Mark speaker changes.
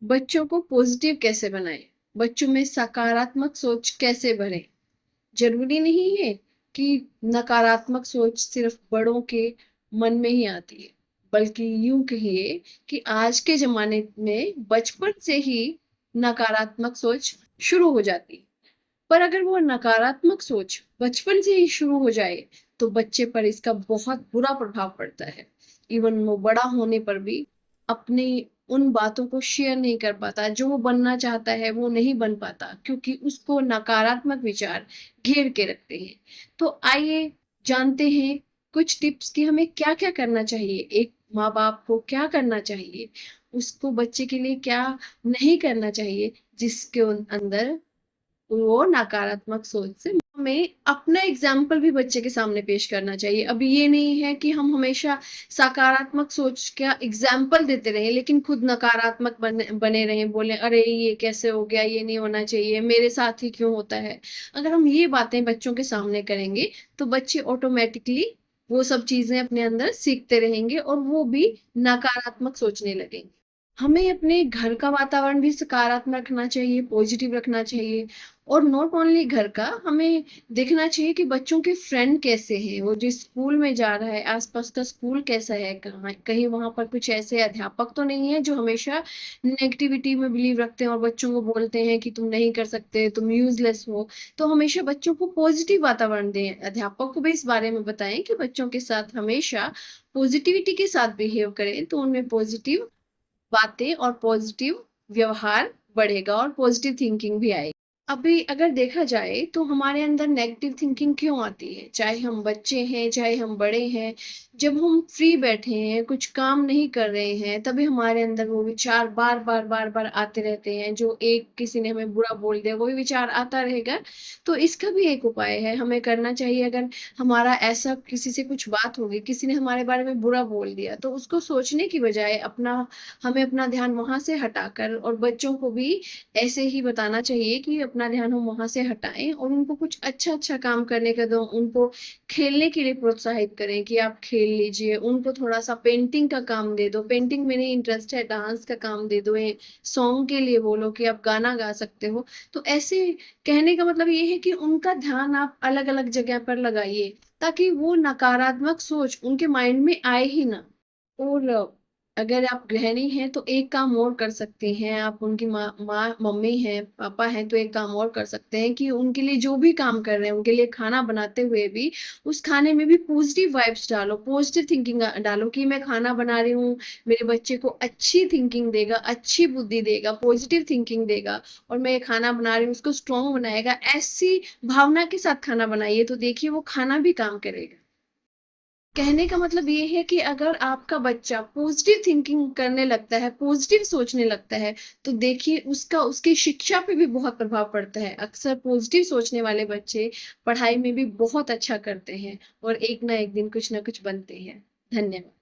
Speaker 1: बच्चों को पॉजिटिव कैसे बनाएं? बच्चों में सकारात्मक सोच कैसे भरें? जरूरी नहीं है कि नकारात्मक सोच सिर्फ बड़ों के मन में ही आती है, बल्कि यूं कहिए कि आज के जमाने में बचपन से ही नकारात्मक सोच शुरू हो जाती है। पर अगर वो नकारात्मक सोच बचपन से ही शुरू हो जाए तो बच्चे पर इसका बहुत बुरा प्रभाव पड़ता है। इवन वो बड़ा होने पर भी अपनी उन बातों को शेयर नहीं कर पाता, जो वो बनना चाहता है वो नहीं बन पाता, क्योंकि उसको नकारात्मक विचार घेर के रखते हैं। तो आइए जानते हैं कुछ टिप्स कि हमें क्या क्या करना चाहिए, एक माँ बाप को क्या करना चाहिए, उसको बच्चे के लिए क्या नहीं करना चाहिए, जिसके अंदर वो नकारात्मक सोच से हमें अपना एग्जाम्पल भी बच्चे के सामने पेश करना चाहिए। अभी ये नहीं है कि हम हमेशा सकारात्मक सोच का एग्जाम्पल देते रहे लेकिन खुद नकारात्मक बने रहे, बोले अरे ये कैसे हो गया, ये नहीं होना चाहिए, मेरे साथ ही क्यों होता है। अगर हम ये बातें बच्चों के सामने करेंगे तो बच्चे ऑटोमेटिकली वो सब चीजें अपने अंदर सीखते रहेंगे और वो भी नकारात्मक सोचने लगेंगे। हमें अपने घर का वातावरण भी सकारात्मक रखना चाहिए, पॉजिटिव रखना चाहिए। और नॉट ओनली घर का, हमें देखना चाहिए कि बच्चों के फ्रेंड कैसे हैं, वो जिस स्कूल में जा रहा है आसपास का स्कूल कैसा है, कहाँ कहीं वहां पर कुछ ऐसे अध्यापक तो नहीं है जो हमेशा नेगेटिविटी में बिलीव रखते हैं और बच्चों को बोलते हैं कि तुम नहीं कर सकते, तुम यूजलेस हो। तो हमेशा बच्चों को पॉजिटिव वातावरण दें, अध्यापक को भी इस बारे में बताएं कि बच्चों के साथ हमेशा पॉजिटिविटी के साथ बिहेव करें, तो उनमें पॉजिटिव बातें और पॉजिटिव व्यवहार बढ़ेगा और पॉजिटिव थिंकिंग भी आएगी। अभी अगर देखा जाए तो हमारे अंदर नेगेटिव थिंकिंग क्यों आती है, चाहे हम बच्चे हैं चाहे हम बड़े हैं। जब हम फ्री बैठे हैं, कुछ काम नहीं कर रहे हैं, तभी हमारे अंदर वो विचार बार बार बार बार आते रहते हैं, जो एक किसी ने हमें बुरा बोल दिया वही विचार आता रहेगा। तो इसका भी एक उपाय है, हमें करना चाहिए। अगर हमारा ऐसा किसी से कुछ बात होगी, किसी ने हमारे बारे में बुरा बोल दिया, तो उसको सोचने की बजाय हमें अपना ध्यान वहां से हटाकर, और बच्चों को भी ऐसे ही बताना चाहिए कि अपना ध्यान हम वहां से हटाएं और उनको कुछ अच्छा अच्छा काम करने का दो, उनको खेलने के लिए प्रोत्साहित करें कि आप खेल लीजिए, उनको थोड़ा सा पेंटिंग का काम दे दो, पेंटिंग में नहीं इंटरेस्ट है डांस का काम दे दो, सॉन्ग के लिए बोलो कि आप गाना गा सकते हो। तो ऐसे कहने का मतलब ये है कि उनका ध्यान आप अलग अलग जगह पर लगाइए, ताकि वो नकारात्मक सोच उनके माइंड में आए ही ना। और अगर आप गृहिणी हैं तो एक काम और कर सकते हैं, आप उनकी माँ मम्मी हैं पापा हैं तो एक काम और कर सकते हैं कि उनके लिए जो भी काम कर रहे हैं, उनके लिए खाना बनाते हुए भी उस खाने में भी पॉजिटिव वाइब्स डालो, पॉजिटिव थिंकिंग डालो कि मैं खाना बना रही हूँ, मेरे बच्चे को अच्छी थिंकिंग देगा, अच्छी बुद्धि देगा, पॉजिटिव थिंकिंग देगा, और मैं ये खाना बना रही हूँ उसको स्ट्रॉन्ग बनाएगा। ऐसी भावना के साथ खाना बनाइए तो देखिए वो खाना भी काम करेगा। कहने का मतलब ये है कि अगर आपका बच्चा पॉजिटिव थिंकिंग करने लगता है, पॉजिटिव सोचने लगता है, तो देखिए उसका उसकी शिक्षा पे भी बहुत प्रभाव पड़ता है। अक्सर पॉजिटिव सोचने वाले बच्चे पढ़ाई में भी बहुत अच्छा करते हैं और एक ना एक दिन कुछ ना कुछ बनते हैं। धन्यवाद।